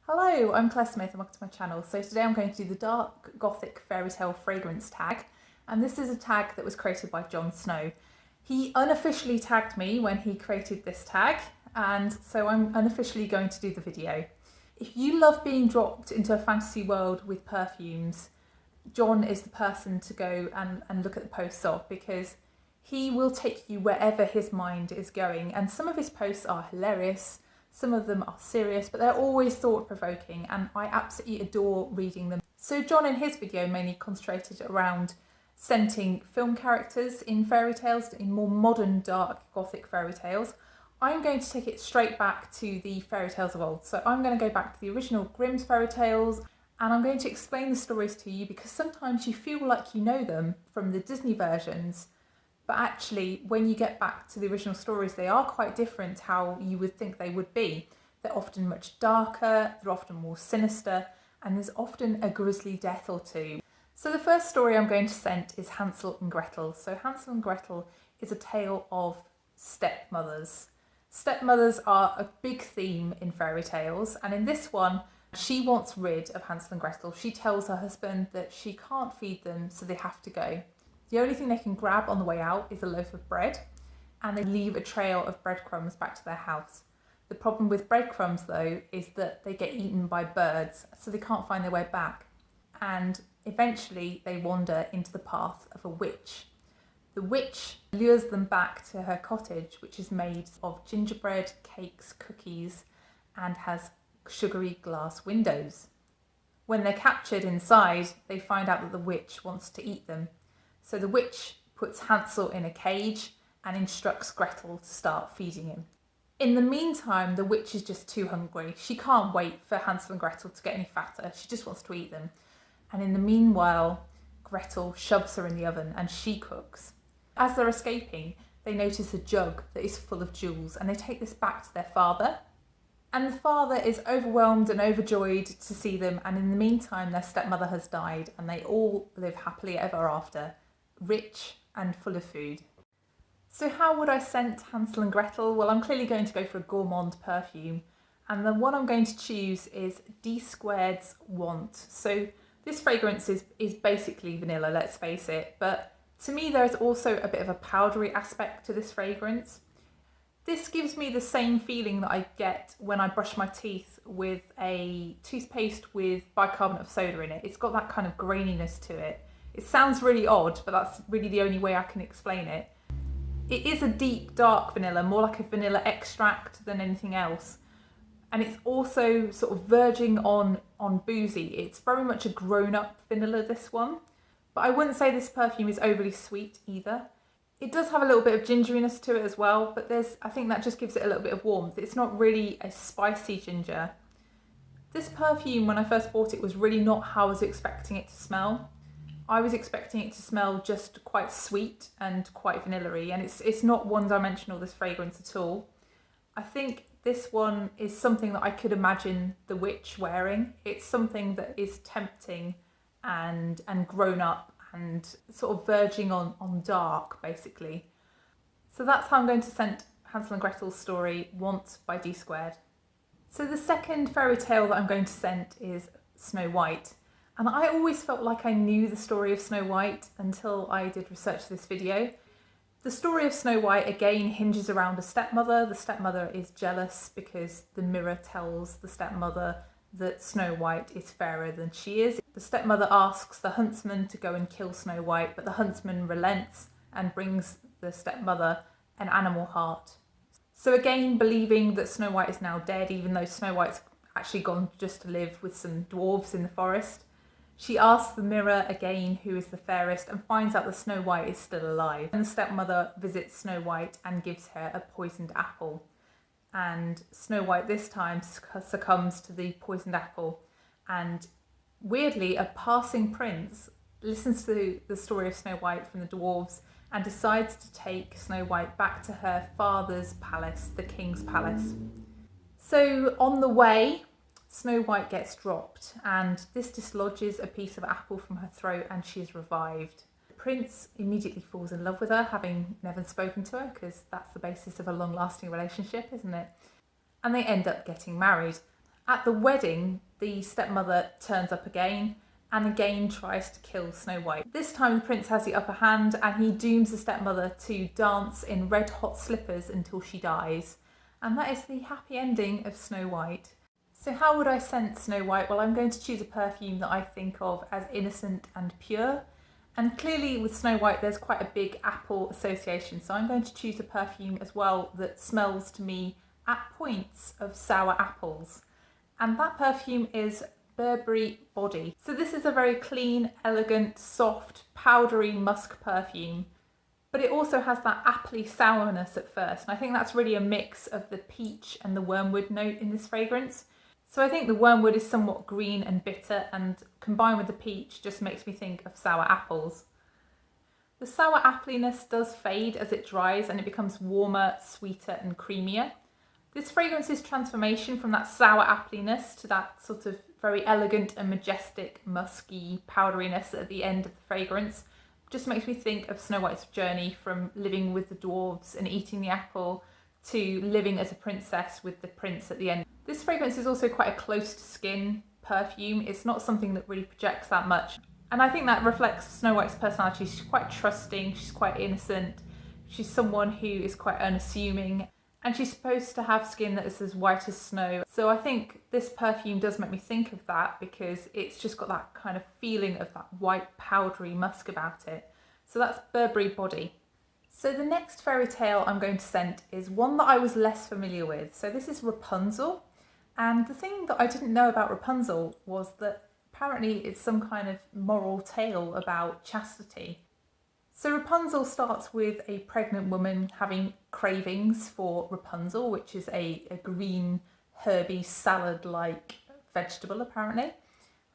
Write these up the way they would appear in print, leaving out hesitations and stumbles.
Hello, I'm Claire Smith and welcome to my channel. So today I'm going to do the dark Gothic fairytale fragrance tag, and this is a tag that was created by Jon Snow. He unofficially tagged me when he created this tag, and so I'm unofficially going to do the video. If you love being dropped into a fantasy world with perfumes, Jon is the person to go and look at the posts of, because he will take you wherever his mind is going, and some of his posts are hilarious. Some of them are serious, but they're always thought-provoking, and I absolutely adore reading them. So Jon in his video mainly concentrated around scenting film characters in fairy tales, in more modern dark Gothic fairy tales. I'm going to take it straight back to the fairy tales of old. So I'm going to go back to the original Grimm's fairy tales, and I'm going to explain the stories to you because sometimes you feel like you know them from the Disney versions, but actually, when you get back to the original stories, they are quite different how you would think they would be. They're often much darker, they're often more sinister, and there's often a grisly death or two. So the first story I'm going to scent is Hansel and Gretel. So Hansel and Gretel is a tale of stepmothers. Stepmothers are a big theme in fairy tales, and in this one, she wants rid of Hansel and Gretel. She tells her husband that she can't feed them, so they have to go. The only thing they can grab on the way out is a loaf of bread, and they leave a trail of breadcrumbs back to their house. The problem with breadcrumbs, though, is that they get eaten by birds, so they can't find their way back. And eventually they wander into the path of a witch. The witch lures them back to her cottage, which is made of gingerbread, cakes, cookies, and has sugary glass windows. When they're captured inside, they find out that the witch wants to eat them. So the witch puts Hansel in a cage and instructs Gretel to start feeding him. In the meantime, the witch is just too hungry. She can't wait for Hansel and Gretel to get any fatter. She just wants to eat them. And in the meanwhile, Gretel shoves her in the oven and she cooks. As they're escaping, they notice a jug that is full of jewels, and they take this back to their father. And the father is overwhelmed and overjoyed to see them, and in the meantime, their stepmother has died, and they all live happily ever after, rich and full of food. So how would I scent Hansel and Gretel? Well, I'm clearly going to go for a gourmand perfume, and the one I'm going to choose is D2's Want. So this fragrance is basically vanilla, let's face it, but to me there's also a bit of a powdery aspect to this fragrance. This gives me the same feeling that I get when I brush my teeth with a toothpaste with bicarbonate of soda in it. It's got that kind of graininess to it. It sounds really odd, but that's really the only way I can explain it. It is a deep, dark vanilla, more like a vanilla extract than anything else. And it's also sort of verging on boozy. It's very much a grown-up vanilla, this one. But I wouldn't say this perfume is overly sweet either. It does have a little bit of gingeriness to it as well, but I think that just gives it a little bit of warmth. It's not really a spicy ginger. This perfume, when I first bought it, was really not how I was expecting it to smell. I was expecting it to smell just quite sweet and quite vanilla-y, and it's not one-dimensional, this fragrance, at all. I think this one is something that I could imagine the witch wearing. It's something that is tempting and grown up and sort of verging on dark, basically. So that's how I'm going to scent Hansel and Gretel's story, Want by D2. So the second fairy tale that I'm going to scent is Snow White. And I always felt like I knew the story of Snow White until I did research for this video. The story of Snow White again hinges around a stepmother. The stepmother is jealous because the mirror tells the stepmother that Snow White is fairer than she is. The stepmother asks the huntsman to go and kill Snow White, but the huntsman relents and brings the stepmother an animal heart. So again, believing that Snow White is now dead, even though Snow White's actually gone just to live with some dwarves in the forest, she asks the mirror again who is the fairest and finds out that Snow White is still alive. And the stepmother visits Snow White and gives her a poisoned apple. And Snow White this time succumbs to the poisoned apple. And weirdly, a passing prince listens to the story of Snow White from the dwarves and decides to take Snow White back to her father's palace, the king's palace. So on the way, Snow White gets dropped, and this dislodges a piece of apple from her throat, and she is revived. The prince immediately falls in love with her, having never spoken to her, because that's the basis of a long-lasting relationship, isn't it? And they end up getting married. At the wedding, the stepmother turns up again and again tries to kill Snow White. This time the prince has the upper hand and he dooms the stepmother to dance in red hot slippers until she dies. And that is the happy ending of Snow White. So how would I scent Snow White? Well, I'm going to choose a perfume that I think of as innocent and pure. And clearly with Snow White there's quite a big apple association, so I'm going to choose a perfume as well that smells to me at points of sour apples. And that perfume is Burberry Body. So this is a very clean, elegant, soft, powdery musk perfume, but it also has that appley sourness at first. And I think that's really a mix of the peach and the wormwood note in this fragrance. So I think the wormwood is somewhat green and bitter, and combined with the peach just makes me think of sour apples. The sour appliness does fade as it dries and it becomes warmer, sweeter and creamier. This fragrance's transformation from that sour appliness to that sort of very elegant and majestic musky powderiness at the end of the fragrance just makes me think of Snow White's journey from living with the dwarves and eating the apple to living as a princess with the prince at the end. This fragrance is also quite a close to skin perfume. It's not something that really projects that much. And I think that reflects Snow White's personality. She's quite trusting, she's quite innocent, she's someone who is quite unassuming, and she's supposed to have skin that is as white as snow. So I think this perfume does make me think of that because it's just got that kind of feeling of that white powdery musk about it. So that's Burberry Body. So the next fairy tale I'm going to scent is one that I was less familiar with. So this is Rapunzel. And the thing that I didn't know about Rapunzel was that apparently it's some kind of moral tale about chastity. So Rapunzel starts with a pregnant woman having cravings for Rapunzel, which is a green herby salad-like vegetable apparently,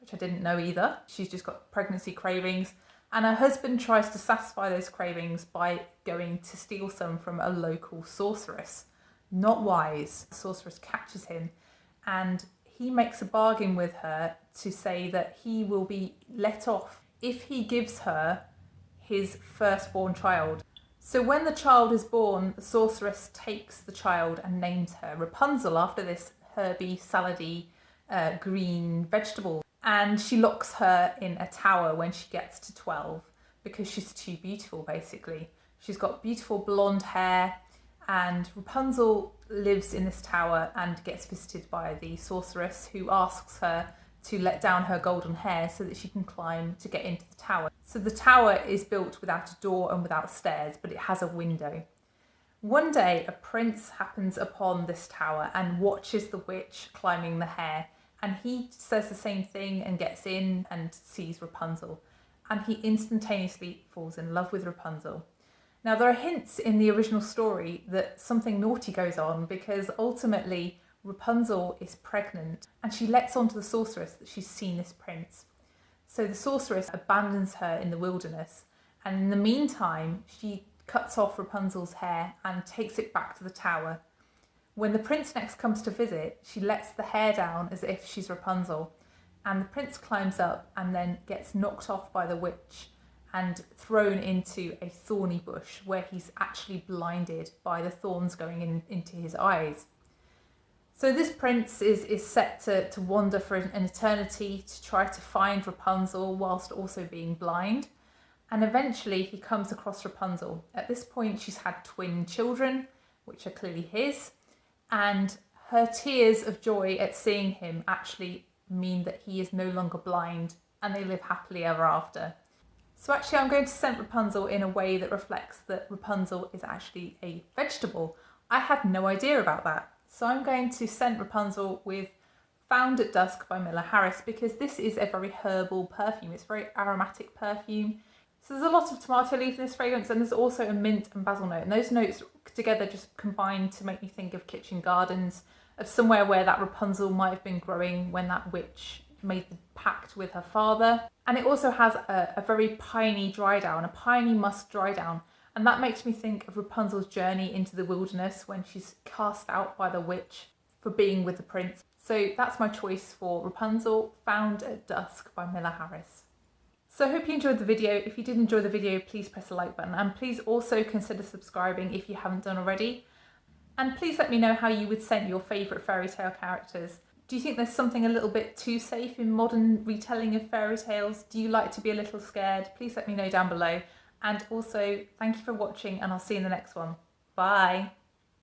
which I didn't know either. She's just got pregnancy cravings, and her husband tries to satisfy those cravings by going to steal some from a local sorceress. Not wise. The sorceress catches him and he makes a bargain with her to say that he will be let off if he gives her his firstborn child. So when the child is born, the sorceress takes the child and names her Rapunzel after this herby, salady, green vegetable. And she locks her in a tower when she gets to 12 because she's too beautiful, basically. She's got beautiful blonde hair, and Rapunzel lives in this tower and gets visited by the sorceress, who asks her to let down her golden hair so that she can climb to get into the tower. So the tower is built without a door and without stairs, but it has a window. One day a prince happens upon this tower and watches the witch climbing the hair, and he says the same thing and gets in and sees Rapunzel, and he instantaneously falls in love with Rapunzel. Now there are hints in the original story that something naughty goes on, because ultimately Rapunzel is pregnant and she lets on to the sorceress that she's seen this prince. So the sorceress abandons her in the wilderness, and in the meantime she cuts off Rapunzel's hair and takes it back to the tower. When the prince next comes to visit, she lets the hair down as if she's Rapunzel, and the prince climbs up and then gets knocked off by the witch and thrown into a thorny bush where he's actually blinded by the thorns going into his eyes. So this prince is set to wander for an eternity to try to find Rapunzel whilst also being blind. And eventually he comes across Rapunzel. At this point she's had twin children, which are clearly his, and her tears of joy at seeing him actually mean that he is no longer blind, and they live happily ever after. So actually I'm going to scent Rapunzel in a way that reflects that Rapunzel is actually a vegetable. I had no idea about that. So I'm going to scent Rapunzel with Found at Dusk by Miller Harris, because this is a very herbal perfume. It's a very aromatic perfume. So there's a lot of tomato leaf in this fragrance, and there's also a mint and basil note. And those notes together just combine to make me think of kitchen gardens, of somewhere where that Rapunzel might have been growing when that witch made the pact with her father. And it also has a very piney dry down, a piney musk dry down. And that makes me think of Rapunzel's journey into the wilderness when she's cast out by the witch for being with the prince. So that's my choice for Rapunzel, Found at Dusk by Miller Harris. So I hope you enjoyed the video. If you did enjoy the video, please press the like button, and please also consider subscribing if you haven't done already. And please let me know how you would scent your favourite fairy tale characters. Do you think there's something a little bit too safe in modern retelling of fairy tales? Do you like to be a little scared? Please let me know down below. And also, thank you for watching, and I'll see you in the next one. Bye.